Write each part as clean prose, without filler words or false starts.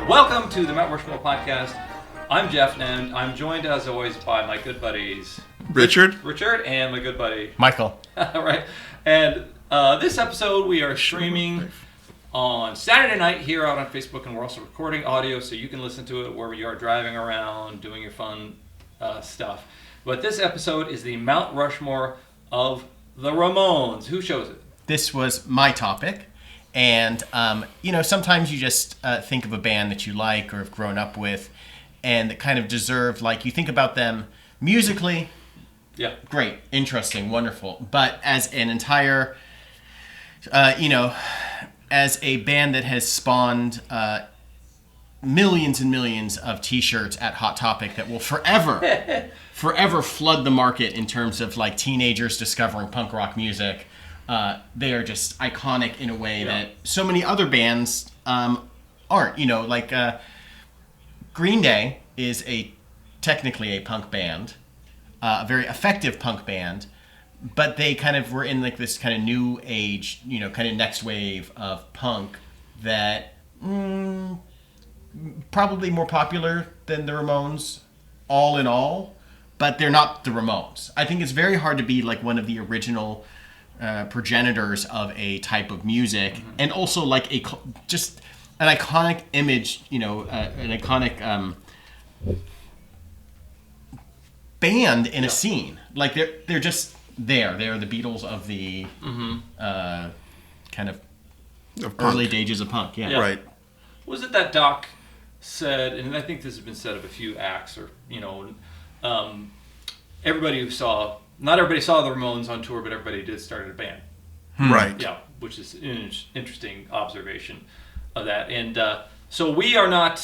Welcome to the Mount Rushmore podcast. I'm Jeff, and I'm joined as always by my good buddies Richard, and my good buddy Michael. All right, and this episode we are streaming on Saturday night here out on Facebook, and we're also recording audio so you can listen to it wherever you are driving around, doing your fun stuff. But this episode is the Mount Rushmore of the Ramones. Who chose it? This was my topic. And, sometimes you just think of a band that you like or have grown up with and that kind of deserve, you think about them musically. Yeah. Great, interesting, wonderful. But as an entire, as a band that has spawned millions and millions of T-shirts at Hot Topic that will forever flood the market in terms of, teenagers discovering punk rock music. They are just iconic in a way that so many other bands aren't. Green Day is technically a punk band, a very effective punk band, but they kind of were in this kind of new age, kind of next wave of punk that probably more popular than the Ramones, all in all, but they're not the Ramones. I think it's very hard to be one of the original progenitors of a type of music, and also just an iconic image, an iconic band in a scene. They're just there. They're the Beatles of the kind of early stages of punk. Yeah. Right. Was it that Doc said, and I think this has been said of a few acts, or everybody who saw. Not everybody saw the Ramones on tour, but everybody did start a band. Right. Yeah, which is an interesting observation of that. And so we are not,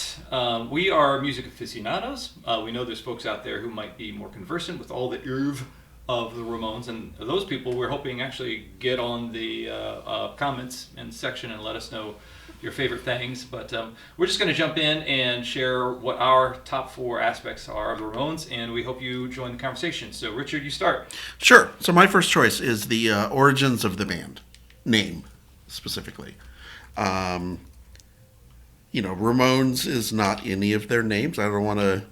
we are music aficionados. We know there's folks out there who might be more conversant with all the oeuvre of the Ramones. And those people we're hoping actually get on the comments and section and let us know your favorite things. But we're just going to jump in and share what our top 4 aspects are of the Ramones, and we hope you join the conversation. So, Richard, you start. Sure. So my first choice is the origins of the band, name specifically. Ramones is not any of their names. I don't want to.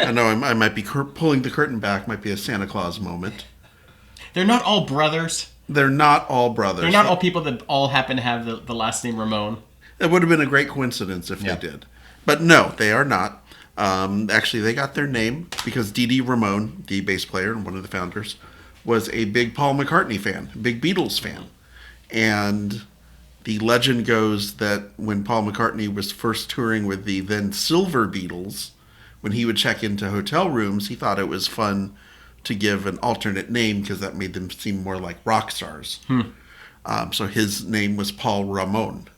I know I might be pulling the curtain back. Might be a Santa Claus moment. They're not all brothers. They're not all brothers. They're not all people that all happen to have the last name Ramone. It would have been a great coincidence if they did. But no, they are not. Actually, they got their name because Dee Dee Ramone, the bass player and one of the founders, was a big Paul McCartney fan, a big Beatles fan. And the legend goes that when Paul McCartney was first touring with the then Silver Beatles, when he would check into hotel rooms, he thought it was fun to give an alternate name because that made them seem more like rock stars. So his name was Paul Ramone,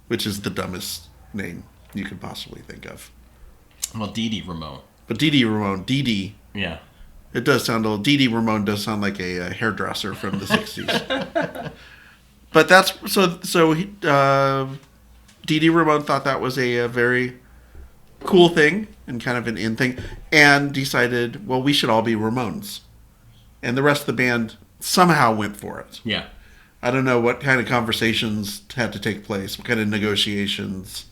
which is the dumbest name you could possibly think of. Well, Dee Dee Ramone. But Dee Dee Ramone, Dee Dee. Yeah. It does sound a little... Dee Dee Ramone does sound like a hairdresser from the 60s. But that's... So Dee Dee Ramone thought that was a very cool thing and kind of an in thing, and decided, well, we should all be Ramones. And the rest of the band somehow went for it. Yeah. I don't know what kind of conversations had to take place, what kind of negotiations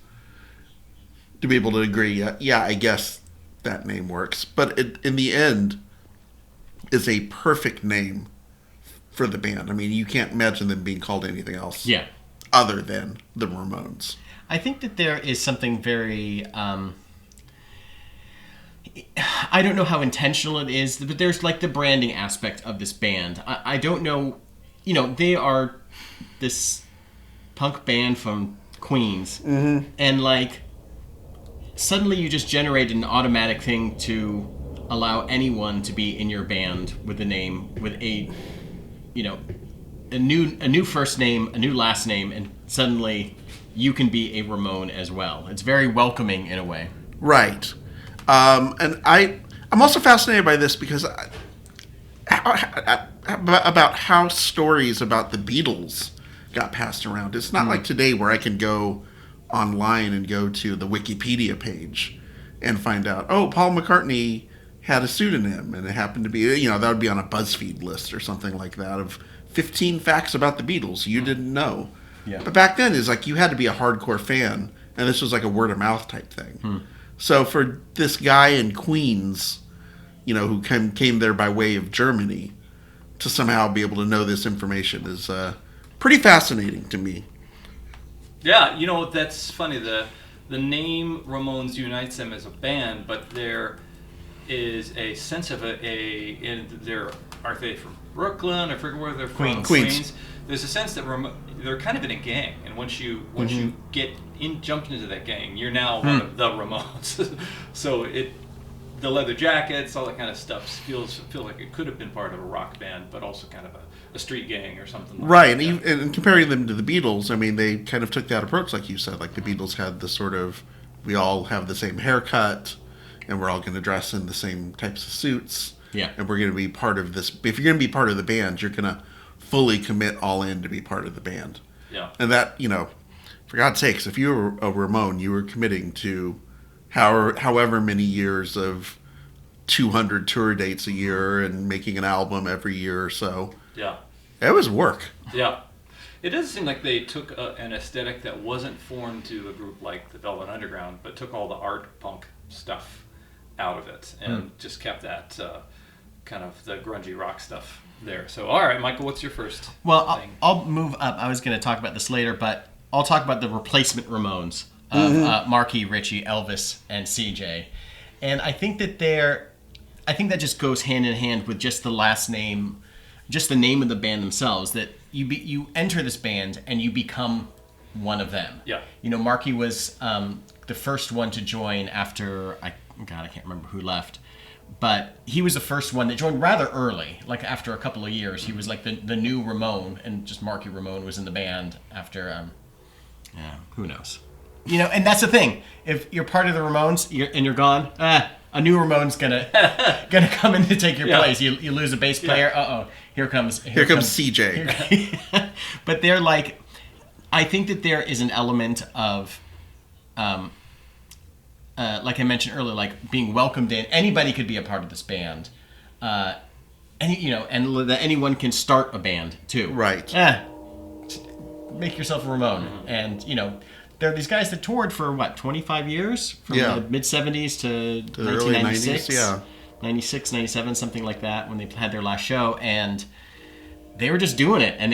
to be able to agree, yeah, I guess that name works. But in the end, is a perfect name for the band. I mean, you can't imagine them being called anything else other than the Ramones. I think that there is something very... I don't know how intentional it is, but there's the branding aspect of this band. I don't know... they are this punk band from Queens. Mm-hmm. And suddenly you just generated an automatic thing to allow anyone to be in your band with a name, with a new first name, a new last name, and suddenly you can be a Ramone as well. It's very welcoming in a way. Right. And I'm also fascinated by this because about how stories about the Beatles got passed around. It's not like today where I can go online and go to the Wikipedia page and find out, oh, Paul McCartney had a pseudonym, and it happened to be, that would be on a BuzzFeed list or something like that of 15 facts about the Beatles you didn't know. Yeah. But back then, it's like you had to be a hardcore fan, and this was like a word of mouth type thing. So for this guy in Queens, who came there by way of Germany, to somehow be able to know this information is pretty fascinating to me. Yeah, that's funny. The name Ramones unites them as a band, but there is a sense of are they from Brooklyn? I forget where they're from. Queens. There's a sense that they're kind of in a gang, and once you get jumped into that gang, you're now one of the Ramones. So the leather jackets, all that kind of stuff feel like it could have been part of a rock band, but also kind of a street gang or something like right, that. And comparing them to the Beatles, I mean, they kind of took that approach, like you said. Like the Beatles had the sort of, we all have the same haircut, and we're all going to dress in the same types of suits. Yeah. And we're going to be part of this. If you're going to be part of the band, you're going to fully commit all in to be part of the band. Yeah. And that, for God's sakes, if you were a Ramone, you were committing to however many years of 200 tour dates a year and making an album every year or so. Yeah. It was work. Yeah. It doesn't seem like they took an aesthetic that wasn't foreign to a group like the Velvet Underground, but took all the art punk stuff out of it and just kept that kind of the grungy rock stuff there. So, all right, Michael, what's your first thing? I'll move up. I was going to talk about this later, but I'll talk about the replacement Ramones of Marky, Richie, Elvis, and CJ. And I think that that just goes hand in hand with just the last name, just the name of the band themselves, that you enter this band and you become one of them. Yeah. Marky was the first one to join after, I can't remember who left, but he was the first one that joined rather early, like after a couple of years. He was like the new Ramone, and just Marky Ramone was in the band after, who knows? And that's the thing. If you're part of the Ramones and you're gone, a new Ramone's gonna come in to take your place. You lose a bass player. Here comes CJ. But they're like, I think that there is an element of, like I mentioned earlier, like being welcomed in. Anybody could be a part of this band, and that anyone can start a band too. Right. Make yourself a Ramone, and there are these guys that toured for 25 years, from the mid 70s to the early 1996, 90s, 96, 97, something like that, when they had their last show, and they were just doing it, and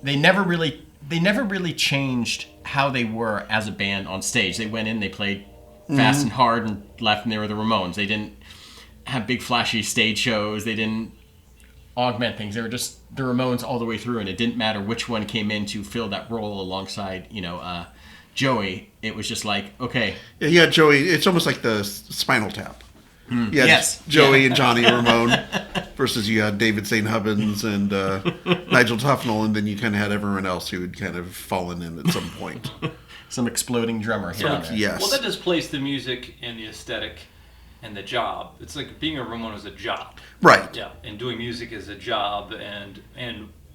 they never really changed how they were as a band on stage. They went in, they played fast and hard, and left, and they were the Ramones. They didn't have big flashy stage shows. They didn't augment things. They were just the Ramones all the way through, and it didn't matter which one came in to fill that role alongside, Joey. It was just like, okay. Yeah, Joey. It's almost like the Spinal Tap. Yeah, yes. Joey and Johnny Ramone versus you had David St. Hubbins and Nigel Tufnell, and then you kind of had everyone else who had kind of fallen in at some point. Some exploding drummer here and there. Yes. Well, that displaced the music and the aesthetic and the job. It's like being a Ramone is a job. Right. Yeah, and doing music is a job, and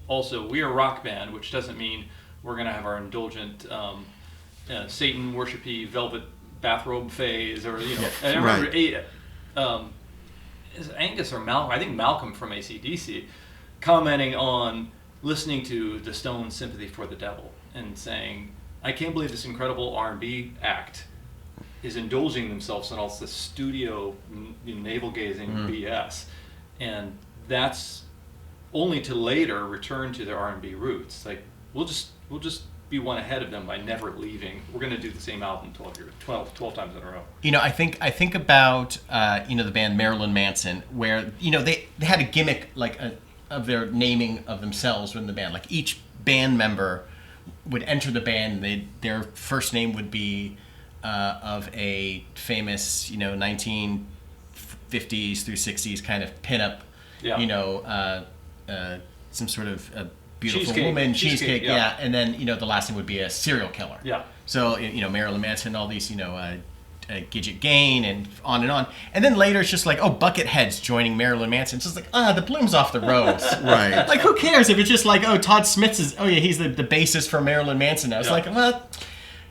also we are a rock band, which doesn't mean we're gonna have our indulgent Satan worshipy velvet bathrobe phase, or I remember is Angus or Malcolm? I think Malcolm from AC/DC commenting on listening to the Stones' "Sympathy for the Devil" and saying, "I can't believe this incredible R&B act is indulging themselves in all this studio navel-gazing BS," and that's only to later return to their R&B roots. Like we'll just be one ahead of them by never leaving. We're going to do the same album 12 times in a row. I think about the band Marilyn Manson, where they had a gimmick of their naming of themselves in the band. Like each band member would enter the band, their first name would be of a famous 1950s through 60s kind of pinup, some sort of beautiful woman, cheesecake, and then the last name would be a serial killer. Yeah. So Marilyn Manson, all these Gidget Gain, and on, and then later it's just like, oh, Buckethead's joining Marilyn Manson. It's just like, the bloom's off the rose. Right. Like who cares if it's just like, oh, Todd Smith's he's the bassist for Marilyn Manson now. It's like, well,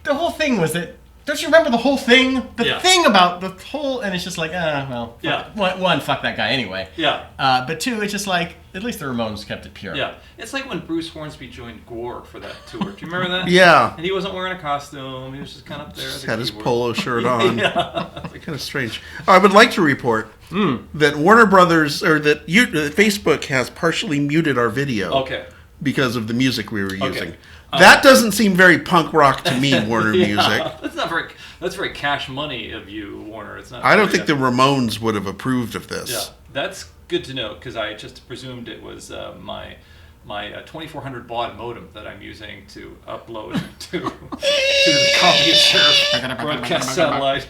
the whole thing was that don't you remember the whole thing? The Yeah. thing about the whole, and it's just like, well, Yeah. One, fuck that guy anyway. Yeah. But two, it's just like, at least the Ramones kept it pure. Yeah, it's like when Bruce Hornsby joined Gore for that tour. Do you remember that? Yeah. And he wasn't wearing a costume. He was just kind of up there. Just at the had his keyboard. polo shirt on. Yeah. Kind of strange. I would like to report that Warner Brothers, or that Facebook has partially muted our video Okay. because of the music we were using. Okay. That doesn't seem very punk rock to me, Warner Music. That's very cash money of you, Warner. It's not. I don't think the Ramones would have approved of this. Yeah, that's good to know because I just presumed it was my 2400 baud modem that I'm using to upload to the CompuServe broadcast satellite.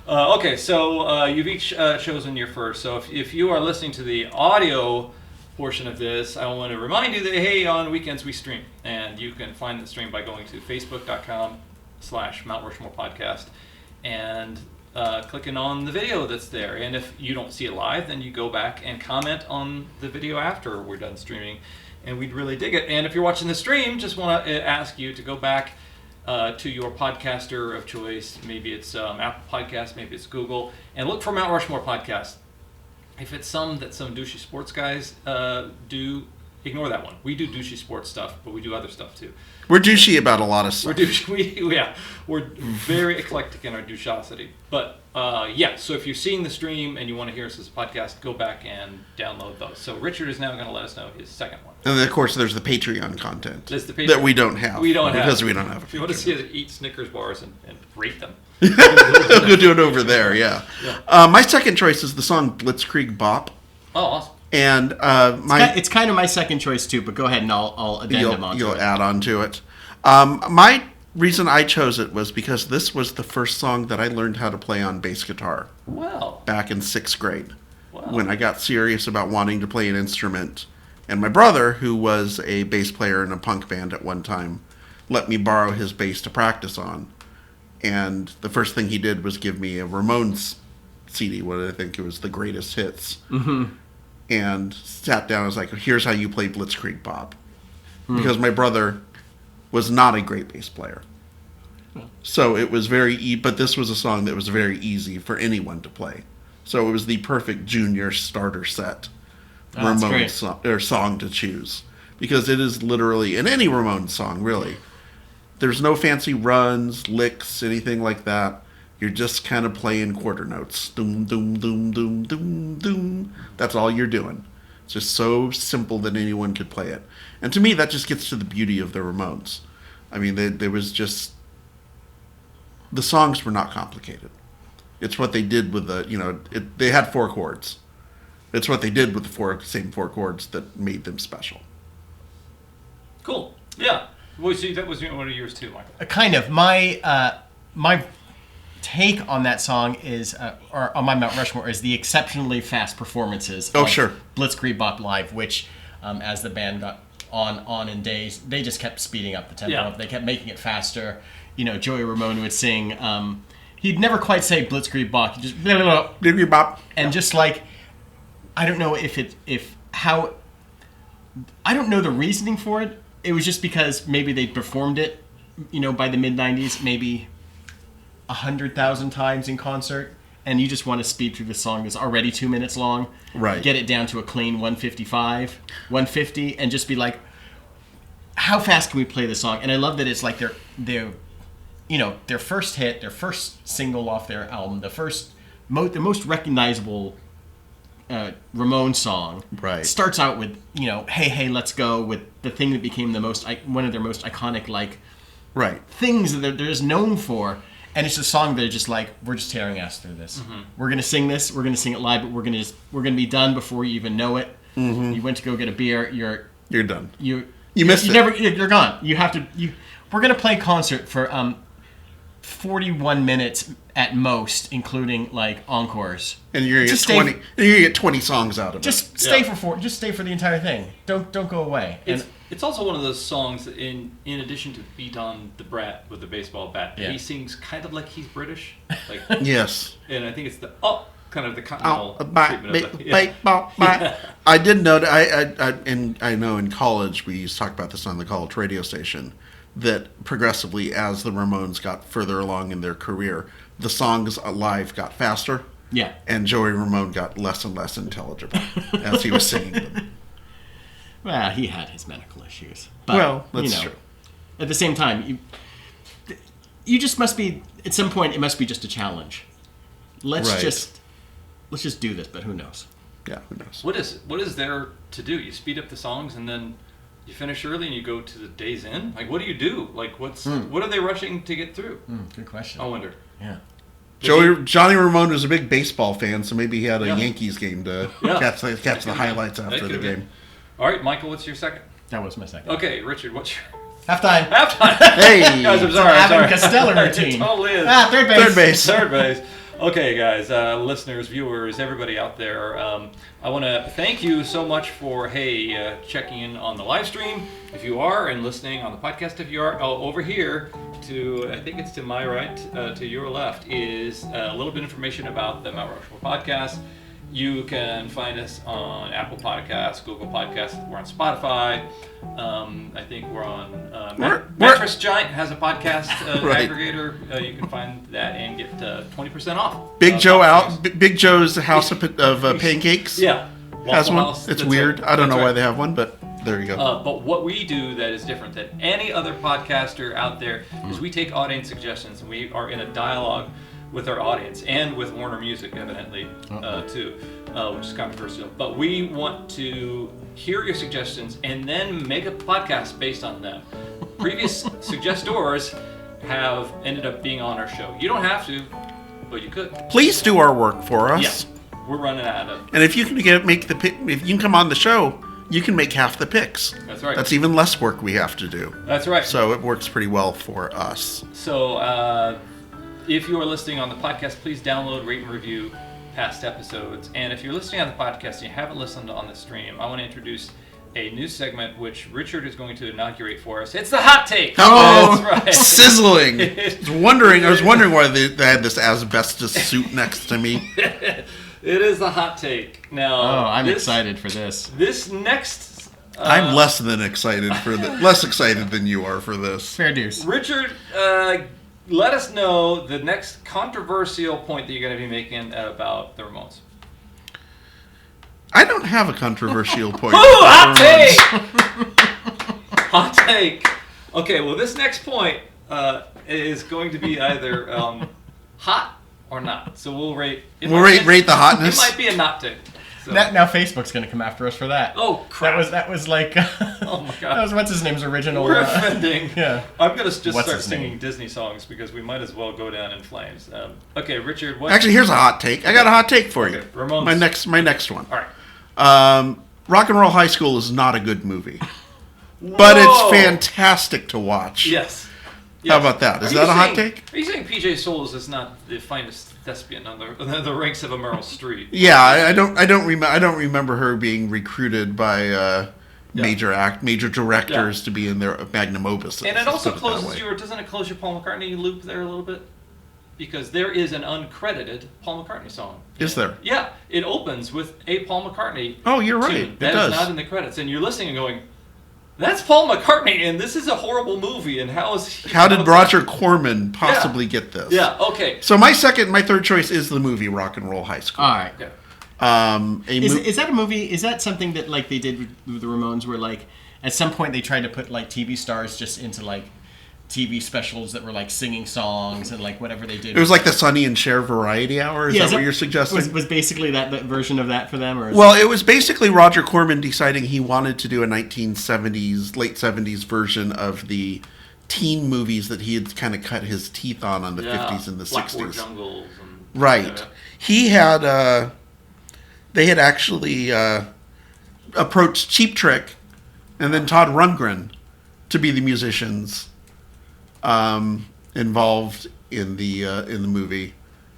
Okay, so you've each chosen your first. So if you are listening to the audio portion of this, I want to remind you that, hey, on weekends we stream. And you can find the stream by going to facebook.com/Mount Rushmore Podcast and clicking on the video that's there. And if you don't see it live, then you go back and comment on the video after we're done streaming. And we'd really dig it. And if you're watching the stream, just want to ask you to go back to your podcaster of choice. Maybe it's Apple Podcast, maybe it's Google, and look for Mount Rushmore Podcast. If it's some douchey sports guys do, ignore that one. We do douchey sports stuff, but we do other stuff too. We're douchey about a lot of stuff. We're very eclectic in our douchosity. But so if you're seeing the stream and you want to hear us as a podcast, go back and download those. So Richard is now going to let us know his second one. And then, of course, there's the Patreon content There's the Patreon. that we don't have. We don't because have. we don't have. If you want to see us eat Snickers bars and rate them. We'll do it over there, yeah. My second choice is the song Blitzkrieg Bop. Oh, awesome. And It's kind of my second choice too, but go ahead and I'll addendum onto you'll it. add on to it. My reason I chose it was because this was the first song that I learned how to play on bass guitar Wow. back in 6th grade. Wow. When I got serious about wanting to play an instrument. And my brother, who was a bass player in a punk band at one time, let me borrow his bass to practice on. And the first thing he did was give me a Ramones CD, what I think it was the greatest hits. Mm-hmm. And sat down and was like, here's how you play Blitzkrieg Bop. Because my brother was not a great bass player. So it was but this was a song that was very easy for anyone to play. So it was the perfect junior starter set Ramones song to choose. Because it is literally, in any Ramones song, really, there's no fancy runs, licks, anything like that. You're just kind of playing quarter notes. Doom, doom, doom, doom, doom, doom. That's all you're doing. It's just so simple that anyone could play it. And to me, that just gets to the beauty of the Ramones. I mean, there was just... The songs were not complicated. It's what they did with they had 4 chords. It's what they did with the same 4 chords that made them special. Cool. Yeah. Well, see, that was one of yours too, Michael. Kind of. My take on that song is, or on my Mount Rushmore, is the exceptionally fast performances of Blitzkrieg Bop Live, which, as the band got on in days, they just kept speeding up the tempo. Yeah. They kept making it faster. Joey Ramone would sing, he'd never quite say Blitzkrieg Bop, he'd just Blitzkrieg Bop. And just like, I don't know I don't know the reasoning for it. It was just because maybe they performed it, by the mid-90s, maybe 100,000 times in concert, and you just want to speed through the song that's already 2 minutes long, right? Get it down to a clean 155, 150, and just be like, how fast can we play this song? And I love that it's like their first hit, their first single off their album, the most recognizable Ramone song, right? Starts out with hey hey let's go, with the thing that became one of their most iconic things that they're just known for. And it's a song that are just like, we're just tearing ass through this. Mm-hmm. We're gonna sing this. We're gonna sing it live, but we're gonna be done before you even know it. Mm-hmm. You went to go get a beer. You're done. You missed it. You're gone. You have to. We're gonna play concert for 41 minutes at most, including encores. And you're gonna get 20. And you're gonna get 20 songs out of it. Just stay for the entire thing. Don't go away. It's also one of those songs that in addition to Beat on the Brat with the baseball bat, he sings kind of like he's British. Yes. And I think it's the kind of the continental treatment of it. I did note, I know in college we used to talk about this on the college radio station, that progressively, as the Ramones got further along in their career, the songs live got faster. Yeah. And Joey Ramone got less and less intelligible as he was singing them. Well, he had his medical issues. But, that's true. At the same time, you just must be, at some point, it must be just a challenge. Let's just do this, but who knows? Yeah, who knows? What is there to do? You speed up the songs and then you finish early and you go to the Days Inn? Like, what do you do? Like, what are they rushing to get through? Good question. I wonder. Yeah. Johnny Ramone was a big baseball fan, so maybe he had a Yankees game to catch the highlights after the game. All right, Michael, what's your second? That was my second. Okay, Richard, what's your... Halftime. Hey! Guys, I'm sorry. Abbott and Costello routine. It totally is. Third base. Third base. Okay, guys, listeners, viewers, everybody out there, I want to thank you so much for, checking in on the live stream, if you are, and listening on the podcast, if you are. Over here, I think it's to my right, to your left, is a little bit of information about the Mount Rushmore podcast. You can find us on Apple Podcasts, Google Podcasts. We're on Spotify. I think we're on Mattress Giant has a podcast aggregator. You can find that and get 20% off. Big Joe's House of Pancakes. Yeah, has one. House, it's weird. I don't know why they have one, but there you go. But what we do that is different than any other podcaster out there is we take audience suggestions and we are in a dialogue with our audience and with Warner Music, evidently, too, which is controversial. But we want to hear your suggestions and then make a podcast based on them. Previous suggestors have ended up being on our show. You don't have to, but you could. Please do our work for us. Yeah, we're running out of. And if you can if you can come on the show, you can make half the picks. That's right. That's even less work we have to do. That's right. So it works pretty well for us. So if you are listening on the podcast, please download, rate, and review past episodes. And if you're listening on the podcast and you haven't listened on the stream, I want to introduce a new segment which Richard is going to inaugurate for us. It's the hot take. Oh, that's right. Sizzling! I was wondering why they had this asbestos suit next to me. It is the hot take. Now, I'm excited for this. This next, I'm less than excited less excited than you are for this. Fair dues. Richard, let us know the next controversial point that you're going to be making about the Ramones. I don't have a controversial point. Ooh, hot take! Hot take. Okay, well, this next point is going to be either hot or not. So we'll rate. Rate the hotness. It might be a not take. So. Now Facebook's going to come after us for that. Oh crap! That was like. Oh my god! That was what's his name's original. We're offending. Yeah. I'm gonna just start singing Disney songs because we might as well go down in flames. Okay, Richard. Actually, here's a hot take. I got a hot take for you. Ramones. My next one. All right. Rock and Roll High School is not a good movie, but it's fantastic to watch. Yes. How about that? Is that a hot take? Are you saying PJ Souls is not the finest thespian on the ranks of a Meryl Streep? Yeah, I don't remember her being recruited by major directors to be in their magnum opus. And it also closes doesn't it close your Paul McCartney loop there a little bit? Because there is an uncredited Paul McCartney song. Is there? Yeah, it opens with a Paul McCartney. Oh, you're right. Tune. That is not in the credits, and you're listening and going, "That's Paul McCartney, and this is a horrible movie." And how did Roger Corman possibly get this? Yeah. Okay. So my third choice is the movie Rock and Roll High School. All right. Yeah. Is that a movie? Is that something that like they did with the Ramones, where like at some point they tried to put like TV stars just into like TV specials that were like singing songs and like whatever they did? It was like the Sonny and Cher Variety Hour. Is that what you're suggesting? Was basically that version of that for them? Or it was basically Roger Corman deciding he wanted to do a 1970s, late 70s version of the teen movies that he had kind of cut his teeth on the 50s and the 60s. Jungles and, right. He had, they had actually approached Cheap Trick and then Todd Rundgren to be the musicians involved in the movie,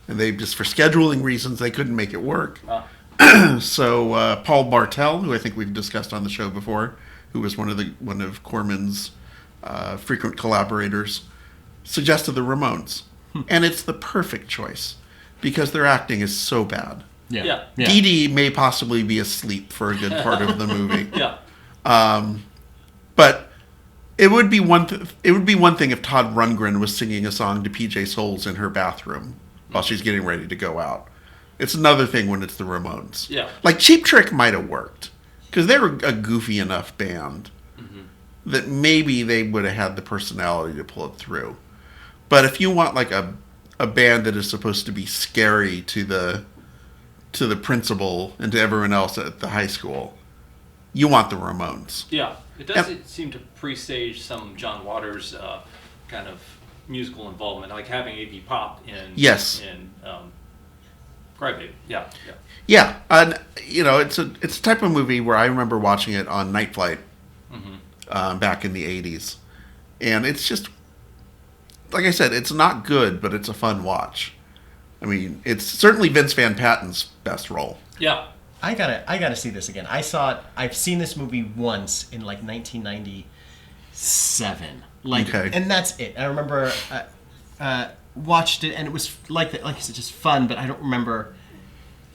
and they just for scheduling reasons they couldn't make it work. So Paul Bartel, who I think we've discussed on the show before, who was one of Corman's frequent collaborators, suggested the Ramones, and it's the perfect choice because their acting is so bad. Yeah. Dee Dee may possibly be asleep for a good part of the movie. Yeah. But It would be one thing if Todd Rundgren was singing a song to PJ Souls in her bathroom while she's getting ready to go out. It's another thing when it's the Ramones. Yeah. Like Cheap Trick might have worked because they were a goofy enough band that maybe they would have had the personality to pull it through. But if you want like a band that is supposed to be scary to the principal and to everyone else at the high school, you want the Ramones. Yeah, it does seem to presage some John Waters kind of musical involvement, like having Iggy Pop in Crybaby. Yeah, and it's a type of movie where I remember watching it on Night Flight back in the 80s, and it's just like I said, it's not good, but it's a fun watch. I mean, it's certainly Vince Van Patten's best role. Yeah. I gotta see this again. I've seen this movie once in like 1997. And that's it. I remember watched it, and it was like I said, just fun. But I don't remember.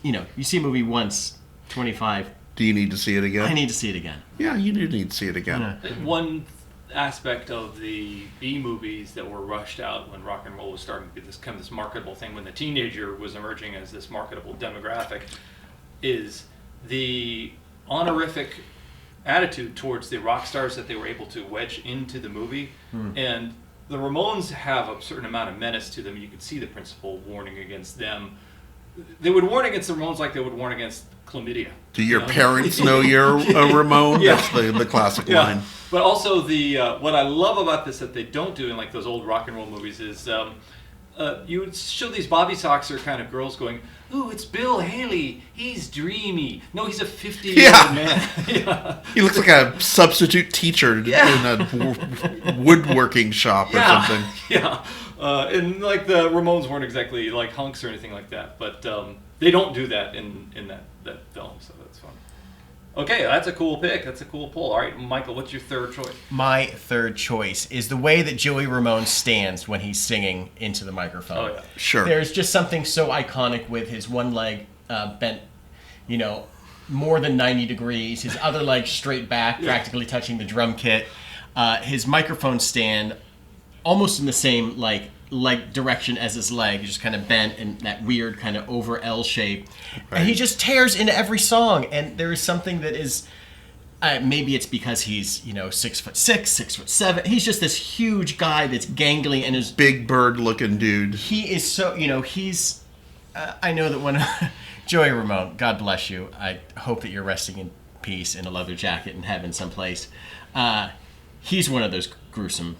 You see a movie once, 25. Do you need to see it again? I need to see it again. Yeah, you do need to see it again. One aspect of the B movies that were rushed out when rock and roll was starting to be this marketable thing, when the teenager was emerging as this marketable demographic, is the honorific attitude towards the rock stars that they were able to wedge into the movie. And the Ramones have a certain amount of menace to them. You can see the principal warning against them. They would warn against the Ramones like they would warn against chlamydia. Do your parents know you're a Ramone? Yeah. That's the classic line. But also what I love about this that they don't do in like those old rock and roll movies is you would show these Bobby Soxer kind of girls going, "Ooh, it's Bill Haley. He's dreamy." No, he's a 50-year-old man. Yeah. He looks like a substitute teacher in a woodworking shop or something. Yeah. And like the Ramones weren't exactly like hunks or anything like that, but they don't do that in that film, so that's fun. Okay, that's a cool pick. That's a cool pull. All right, Michael, what's your third choice? My third choice is the way that Joey Ramone stands when he's singing into the microphone. Oh, yeah. Sure. There's just something so iconic with his one leg bent, more than 90 degrees, his other leg straight back, practically touching the drum kit, his microphone stand almost in the same leg direction as his leg, just kind of bent in that weird kind of over L shape. Right. And he just tears into every song. And there is something that is, maybe it's because he's 6'6", 6'7". He's just this huge guy that's gangly and is big bird looking dude. He is so he's. I know that when Joey Ramone, God bless you. I hope that you're resting in peace in a leather jacket in heaven someplace. He's one of those gruesome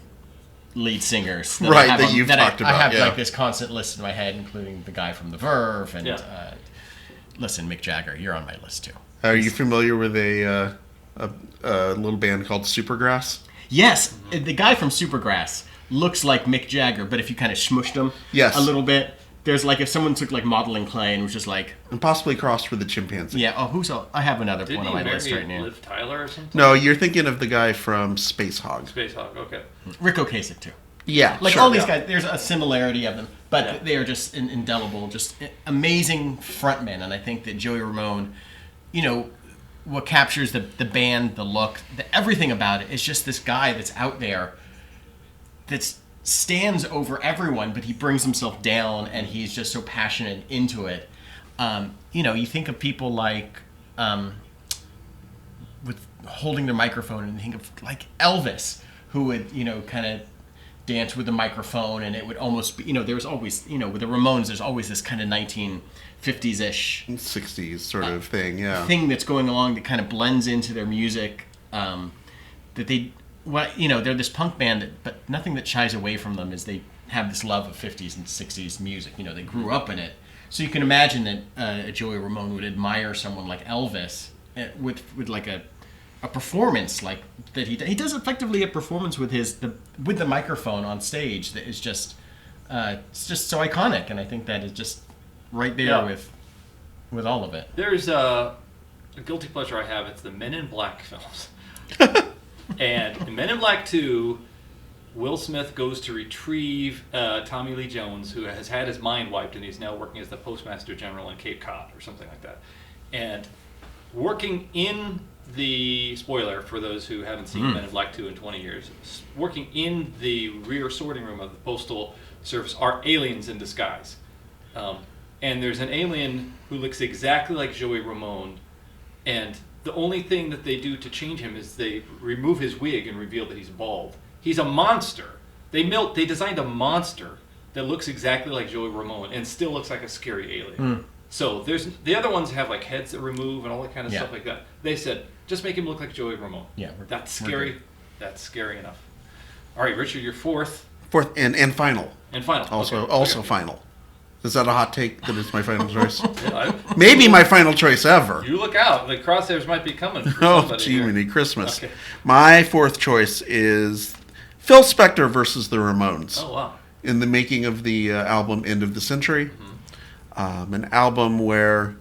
lead singers that I have like this constant list in my head, including the guy from The Verve and listen, Mick Jagger, you're on my list too. Are you familiar with a little band called Supergrass? Yes, the guy from Supergrass looks like Mick Jagger, but if you kind of smushed him a little bit, there's like if someone took like modeling clay and was just like, and possibly crossed with a chimpanzee. Yeah. Oh, I have another one on my list right now. Liv Tyler or something? No, you're thinking of the guy from Space Hog. Space Hog, okay. Rick Ocasek too. Yeah, like all these guys, there's a similarity of them, but they are just indelible, just amazing frontmen. And I think that Joey Ramone, what captures the band, the look, everything about it is just this guy that's out there, that stands over everyone, but he brings himself down, and he's just so passionate into it. You think of people like with holding their microphone, and you think of like Elvis, who would kind of dance with the microphone, and it would almost be there was always with the Ramones there's always this kind of 1950s-ish 60s sort of thing that's going along that kind of blends into their music, that they they're this punk band but nothing that shies away from them is they have this love of 50s and 60s music. They grew up in it, so you can imagine that Joey Ramone would admire someone like Elvis with like a performance like that. He does effectively a performance with with the microphone on stage that is just it's just so iconic, and I think that is just right there with all of it. There's a guilty pleasure I have. It's the Men in Black films. And in Men in Black 2, Will Smith goes to retrieve Tommy Lee Jones, who has had his mind wiped, and he's now working as the Postmaster General in Cape Cod or something like that. And working in the spoiler for those who haven't seen Men in Black 2 in 20 years, working in the rear sorting room of the Postal Service are aliens in disguise. And there's an alien who looks exactly like Joey Ramone, and the only thing that they do to change him is they remove his wig and reveal that he's bald. He's a monster. They designed a monster that looks exactly like Joey Ramone and still looks like a scary alien. So there's the other ones have like heads that remove and all that kind of stuff like that. They said, just make him look like Joey Ramone. Yeah, that's scary. That's scary enough. All right, Richard, your fourth. Fourth and final. And final. Also final. Is that a hot take that it's my final choice? Yeah, Maybe my final choice ever. You look out. The crosshairs might be coming for Oh, somebody gee, here. many Christmas. Okay. My fourth choice is Phil Spector versus the Ramones. Oh, wow. In the making of the album End of the Century. An album where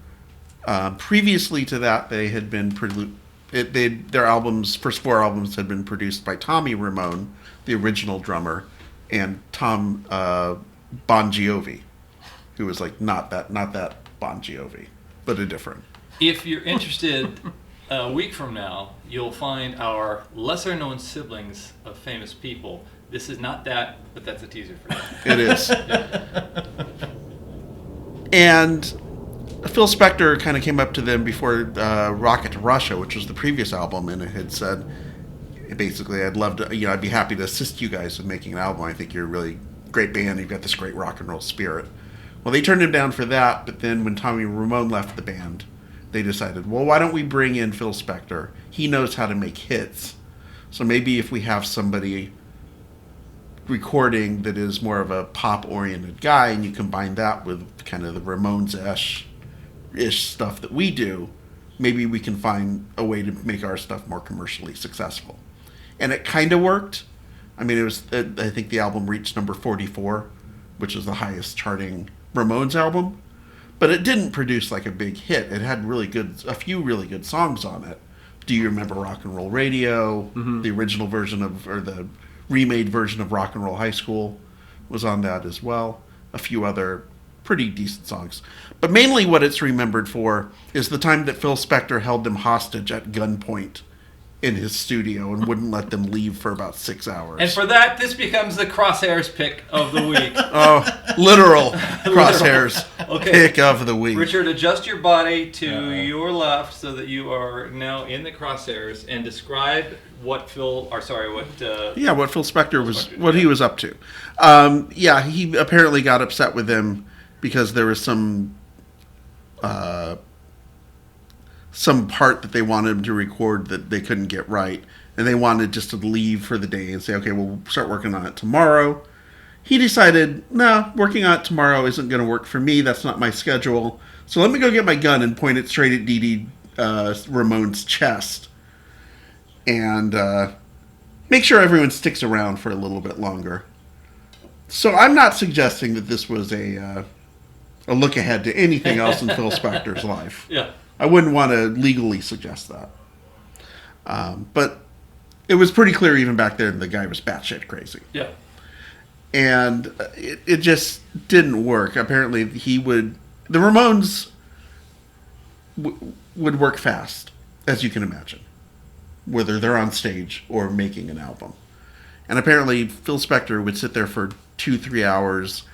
previously to that they had been their albums, first four albums had been produced by Tommy Ramone, the original drummer, and Tom Bon Jovi, who was like not that Bon Jovi, but a different. If you're interested, a week from now, you'll find our lesser-known siblings of famous people. This is not that, but that's a teaser for that. It is. And Phil Spector kind of came up to them before Rocket to Russia, which was the previous album, and it had said, basically, I'd love to, I'd be happy to assist you guys with making an album. I think you're a really great band. You've got this great rock and roll spirit. Well, they turned him down for that, but then when Tommy Ramone left the band, they decided, well, why don't we bring in Phil Spector? He knows how to make hits. So maybe if we have somebody recording that is more of a pop-oriented guy, and you combine that with kind of the Ramones-ish stuff that we do, maybe we can find a way to make our stuff more commercially successful. And it kind of worked. I mean, I think the album reached number 44, which is the highest charting Ramones album, but it didn't produce like a big hit. It had a few really good songs on it. Do you remember Rock and Roll Radio? The original version or the remade version of Rock and Roll High School was on that as well. A few other pretty decent songs. But mainly what it's remembered for is the time that Phil Spector held them hostage at gunpoint in his studio and wouldn't let them leave for about 6 hours. And for that, this becomes the Crosshairs pick of the week. Oh, literal Crosshairs pick of the week. Richard, adjust your body to your left so that you are now in the Crosshairs and describe what Phil Spector what he was up to. He apparently got upset with them because there was some part that they wanted him to record that they couldn't get right, and they wanted just to leave for the day and say, okay, we'll start working on it tomorrow. He decided, no, working on it tomorrow isn't going to work for me. That's not my schedule. So let me go get my gun and point it straight at Dee Dee Ramone's chest and make sure everyone sticks around for a little bit longer. So I'm not suggesting that this was a look ahead to anything else in Phil Spector's life. Yeah. I wouldn't want to legally suggest that. But it was pretty clear even back then the guy was batshit crazy. Yeah. And it just didn't work. Apparently the Ramones would work fast, as you can imagine, whether they're on stage or making an album. And apparently Phil Spector would sit there for 2-3 hours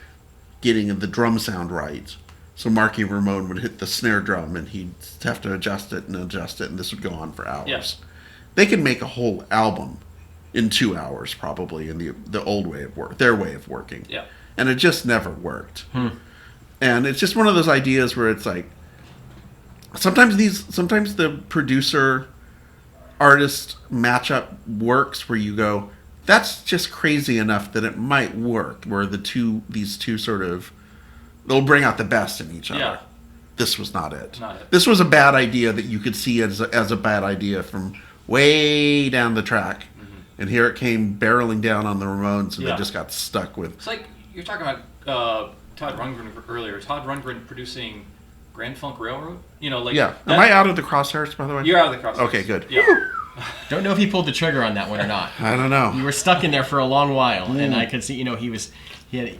getting the drum sound right. So Marky Ramone would hit the snare drum and he'd have to adjust it, and this would go on for hours. Yeah. They could make a whole album in 2 hours probably in the old way of work, their way of working. Yeah. And it just never worked. And it's just one of those ideas where it's like sometimes the producer artist matchup works where you go, that's just crazy enough that it might work, where these two sort of, they'll bring out the best in each other. Yeah. This was not it. Not it. This was a bad idea that you could see as a bad idea from way down the track. And here it came barreling down on the Ramones, and they just got stuck with. It's like you're talking about Todd Rundgren earlier. Todd Rundgren producing Grand Funk Railroad. Yeah. Am I out of the crosshairs, by the way? You're out of the crosshairs. Okay, good. Yeah. Don't know if he pulled the trigger on that one or not. I don't know. You were stuck in there for a long while, and I could see, he had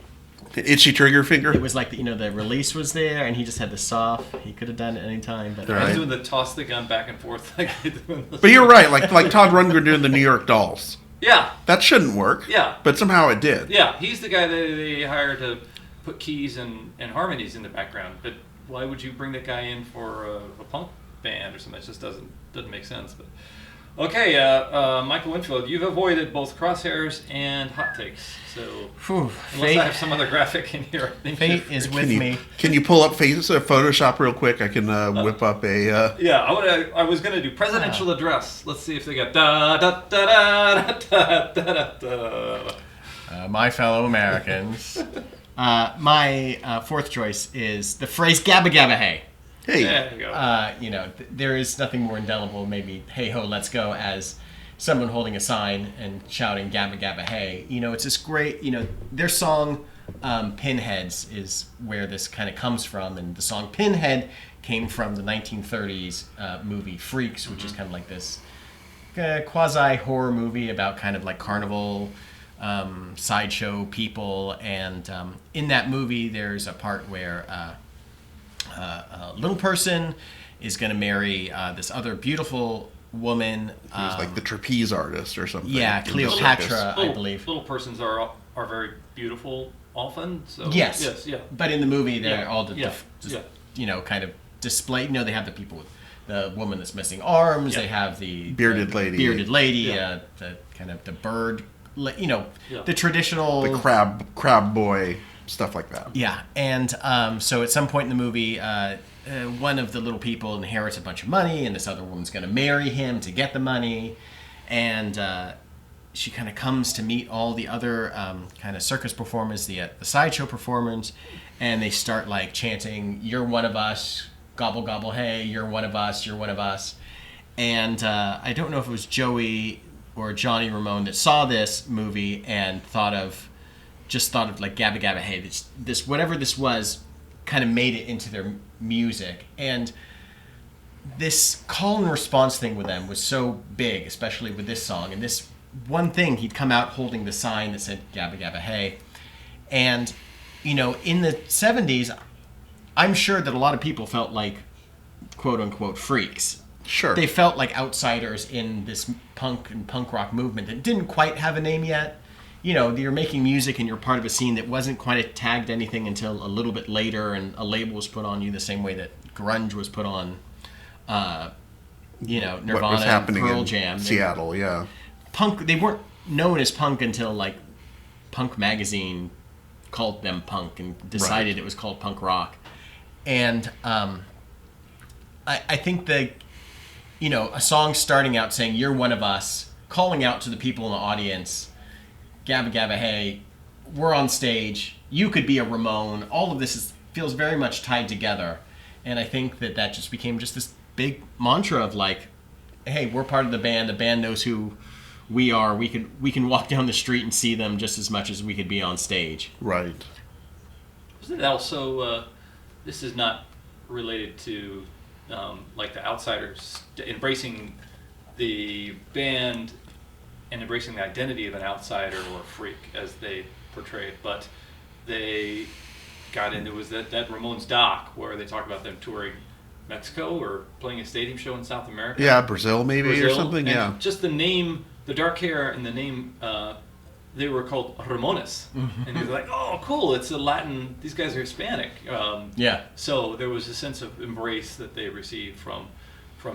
Itchy trigger finger. It was like the release was there, and he just had the saw. He could have done it any time, but I was doing the toss the gun back and forth. But you're right, like Todd Rundgren doing the New York Dolls. Yeah. That shouldn't work. Yeah. But somehow it did. Yeah, he's the guy that they hired to put keys and harmonies in the background. But why would you bring that guy in for a punk band or something? It just doesn't make sense. But okay, Michael Winfield, you've avoided both crosshairs and hot takes. So unless I have some other graphic in here, I think fate is with me. Can you pull up Photoshop real quick? I can whip up a. Yeah, I was gonna do presidential address. Let's see if they got da da da da da da da. My fellow Americans. My fourth choice is the phrase "Gabba Gabba Hey." Hey. There you go. There is nothing more indelible, maybe "Hey ho, let's go," as someone holding a sign and shouting "Gabba Gabba Hey." It's this great. Their song "Pinheads" is where this kind of comes from, and the song "Pinhead" came from the 1930s movie Freaks, which is kind of like this quasi horror movie about kind of like carnival. Sideshow people, and in that movie there's a part where a little person is going to marry this other beautiful woman. He's like the trapeze artist or something. Yeah, Cleopatra, I believe. Little persons are very beautiful often. So yes, yeah. But in the movie they're all kind of displayed. They have the people with the woman that's missing arms. Yeah. They have the bearded lady. The kind of the bird. The traditional... The crab boy, stuff like that. Yeah, and so at some point in the movie, one of the little people inherits a bunch of money, and this other woman's going to marry him to get the money, and she kind of comes to meet all the other kind of circus performers, the sideshow performers, and they start like chanting, "You're one of us, gobble gobble hey, you're one of us, you're one of us," and I don't know if it was Joey or Johnny Ramone that saw this movie and thought of like Gabba Gabba Hey, this whatever this was kind of made it into their music. And this call and response thing with them was so big, especially with this song. And this one thing, he'd come out holding the sign that said Gabba Gabba Hey. And, in the 70s, I'm sure that a lot of people felt like quote unquote freaks. Sure. They felt like outsiders in this punk and punk rock movement that didn't quite have a name yet. You're making music and you're part of a scene that wasn't quite tagged anything until a little bit later, and a label was put on you the same way that grunge was put on, Nirvana, what was happening Pearl in Jam. Seattle, yeah. Punk, they weren't known as punk until like Punk magazine called them punk and decided it was called punk rock. And I think that a song starting out saying "You're one of us," calling out to the people in the audience, "Gabba Gabba Hey, we're on stage, you could be a Ramone," all of this feels very much tied together. And I think that just became just this big mantra of like, hey, we're part of the band knows who we are, we can walk down the street and see them just as much as we could be on stage. Right. Wasn't it also, this is not related to like the outsiders embracing the band and embracing the identity of an outsider or a freak as they portrayed, but they got into that Ramones doc where they talk about them touring Mexico or playing a stadium show in South America. Yeah, Brazil or something. And yeah. Just the name, the dark hair, and the name. They were called Ramones, and they were like, "Oh, cool! It's a Latin. These guys are Hispanic." So there was a sense of embrace that they received from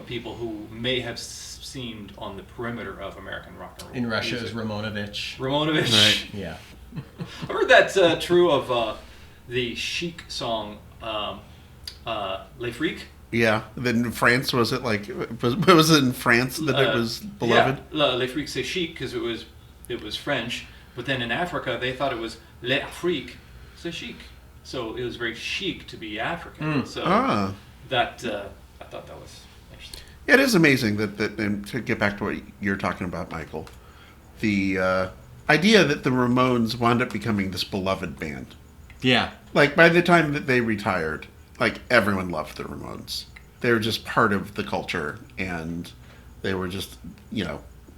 people who may have seemed on the perimeter of American rock and roll. In Russia, is Ramonovich. Right. Yeah. I heard that's true of the Chic song "Les Freaks." Yeah. Then in France, was it in France that it was beloved? Yeah, Les Freaks c'est chic because it was French, but then in Africa they thought it was Les Afriques c'est chic, so it was very chic to be African. So that I thought that was interesting. Yeah, it is amazing that and to get back to what you're talking about, Michael, the idea that the Ramones wound up becoming this beloved band. Yeah. Like by the time that they retired, like everyone loved the Ramones. They were just part of the culture, and they were just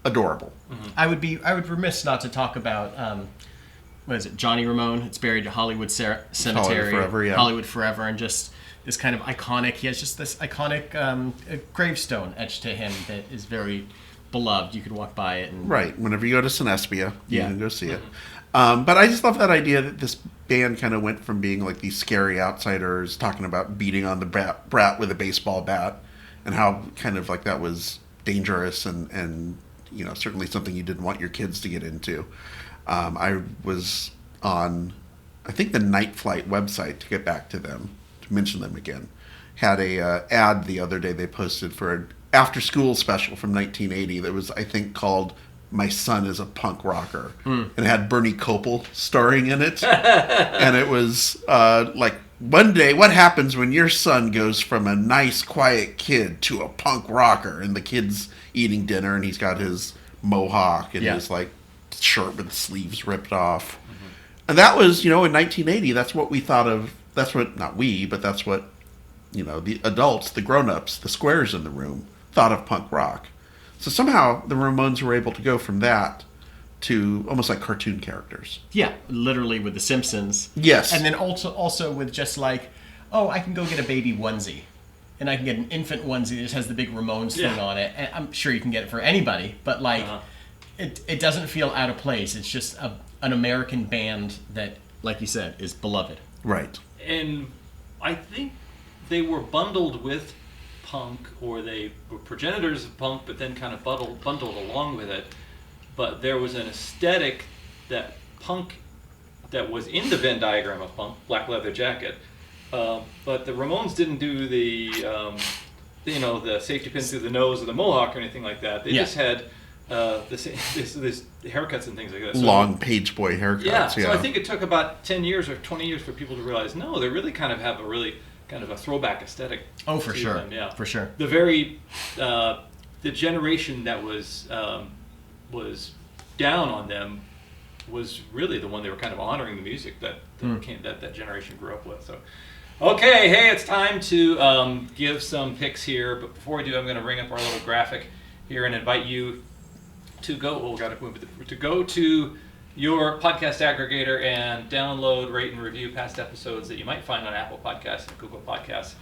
adorable. Mm-hmm. I would remiss not to talk about what is it, Johnny Ramone. It's buried at Hollywood Cemetery. Hollywood Forever, yeah. Hollywood Forever, and just this kind of iconic. He has just this iconic gravestone etched to him that is very beloved. You could walk by it. And Right. Whenever you go to Sinespia, you Yeah. can go see it. But I just love that idea that this band kind of went from being like these scary outsiders talking about beating on the brat with a baseball bat and how kind of like that was dangerous and you know, certainly something you didn't want your kids to get into. I was on, I think, the Night Flight website, to get back to them, to mention them again, had a ad the other day they posted for an after-school special from 1980 that was, I think, called My Son is a Punk Rocker. And it had Bernie Kopel starring in it. And it was like, one day, what happens when your son goes from a nice, quiet kid to a punk rocker? And the kid's eating dinner, and he's got his mohawk and his like shirt with the sleeves ripped off. And that was, you know, in 1980, that's what we thought of. That's what, not we, but that's what, you know, the adults, the grown-ups, the squares in the room thought of punk rock. So somehow the Ramones were able to go from that to almost like cartoon characters. Yeah, literally with the Simpsons. Yes. And then also with just like, oh, I can go get a baby onesie. And I can get an infant onesie that just has the big Ramones thing on it. And I'm sure you can get it for anybody, but like, it doesn't feel out of place. It's just an American band that, like you said, is beloved. Right. And I think they were bundled with punk, or they were progenitors of punk, but then kind of bundled along with it. But there was an aesthetic that was in the Venn diagram of punk, black leather jacket. But the Ramones didn't do the, the safety pin through the nose or the mohawk or anything like that. They just had this haircuts and things like that. So, long page boy haircuts. Yeah, so I think it took about 10 years or 20 years for people to realize, no, they really kind of have a throwback aesthetic. Oh, for sure. Them, yeah. For sure. The very, the generation that was down on them was really the one they were kind of honoring the music that generation grew up with. So, okay, hey, it's time to give some picks here. But before we do, I'm going to bring up our little graphic here and invite you to go. Oh, got to move it. To go to your podcast aggregator and download, rate, and review past episodes that you might find on Apple Podcasts and Google Podcasts.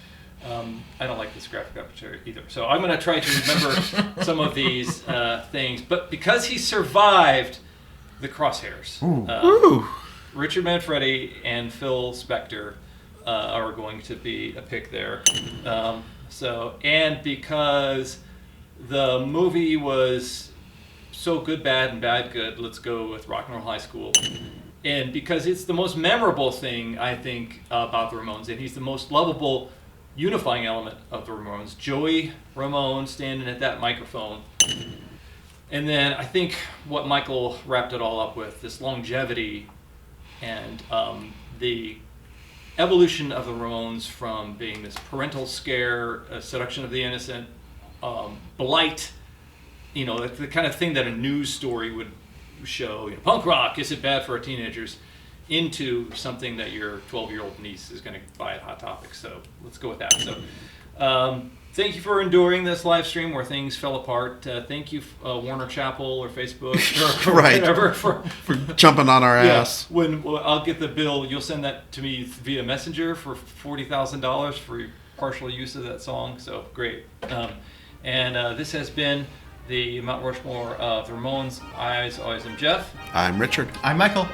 I don't like this graphic up either, so I'm going to try to remember some of these things. But because he survived the crosshairs, Richard Manfredi and Phil Spector are going to be a pick there. And because the movie was so good, bad, and bad, good, let's go with Rock and Roll High School. And because it's the most memorable thing, I think, about the Ramones, and he's the most lovable, unifying element of the Ramones. Joey Ramone standing at that microphone. And then I think what Michael wrapped it all up with, this longevity and the evolution of the Ramones from being this parental scare, seduction of the innocent, blight, the kind of thing that a news story would show, punk rock, is it bad for our teenagers, into something that your 12-year-old niece is going to buy at Hot Topic. So let's go with that. So thank you for enduring this live stream where things fell apart. Thank you, Warner Chappell or Facebook or right. whatever for jumping on our ass. When I'll get the bill, you'll send that to me via Messenger for $40,000 for partial use of that song. So great. And this has been the Mount Rushmore of the Ramones. I, as always, am Jeff. I'm Richard. I'm Michael.